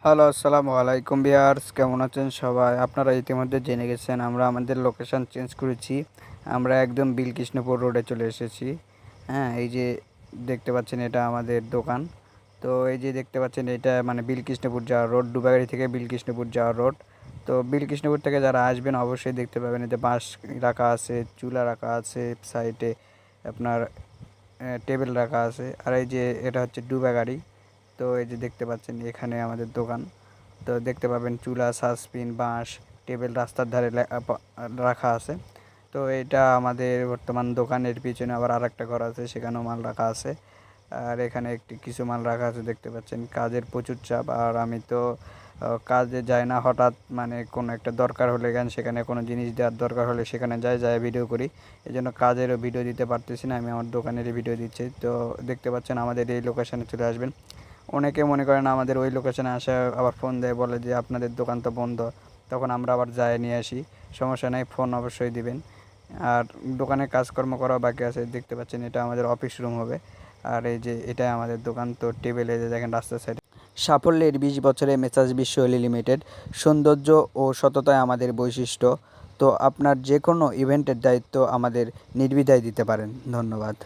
Hello, আসসালামু আলাইকুম viewers, কেমন আছেন সবাই? আপনারা ইতিমধ্যে জেনে গেছেন আমরা আমাদের লোকেশন চেঞ্জ করেছি। আমরা একদম বিলকৃষ্ণপুর রোডে চলে এসেছি। হ্যাঁ, এই যে দেখতে পাচ্ছেন এটা আমাদের দোকান। তো এই যে দেখতে পাচ্ছেন এটা মানে বিলকৃষ্ণপুর যাওয়ার রোড, ডুবাগাড়ি থেকে বিলকৃষ্ণপুর যাওয়ার রোড। তো বিলকৃষ্ণপুর থেকে যারা আসবেন অবশ্যই দেখতে পাবেন এতে বাঁশ রাখা আছে, চুলা রাখা আছে, সাইডে আপনার টেবিল রাখা আছে। আর এই যে এটা হচ্ছে ডুবাগাড়ি। তো এই যে দেখতে পাচ্ছেন এখানে আমাদের দোকান। তো দেখতে পাবেন চুলা, সাসপিন, বাঁশ, টেবিল রাস্তার ধারে রাখা আছে। তো এটা আমাদের বর্তমান দোকানের পিছনে আবার আরেকটা ঘর আছে, সেখানেও মাল রাখা আছে। আর এখানে কিছু মাল রাখা আছে দেখতে পাচ্ছেন। কাজের প্রচুর চাপ, আর আমি তো কাজে যাই না, হঠাৎ মানে কোনো একটা দরকার হলে সেখানে কোনো জিনিস দেওয়ার দরকার হলে সেখানে যাই ভিডিও করি। এই জন্য কাজেরও ভিডিও দিতে পারতেছি না, আমি আমার দোকানেরই ভিডিও দিচ্ছি। তো দেখতে পাচ্ছেন আমাদের এই লোকেশনে চলে আসবেন। অনেকে মনে করেন আমাদের ওই লোকেশনে আসে আবার ফোন দেয়, বলে যে আপনাদের দোকান তো বন্ধ, তখন আমরা আবার যাই নিয়ে আসি। সমস্যা নেই, ফোন অবশ্যই দিবেন। আর দোকানে কাজকর্ম করা বাকি আছে। দেখতে পাচ্ছেন এটা আমাদের অফিস রুম হবে। আর এই যে এটাই আমাদের দোকান। তো টেবিলে যে দেখেন রাস্তার সাইডে সাফল্যের 20 বছরে মেসার্স বিশ্ব অয়েল লিমিটেড। সৌন্দর্য ও সততায় আমাদের বৈশিষ্ট্য। তো আপনার যে কোনো ইভেন্টের দায়িত্ব আমাদের নির্দ্বিধায় দিতে পারেন। ধন্যবাদ।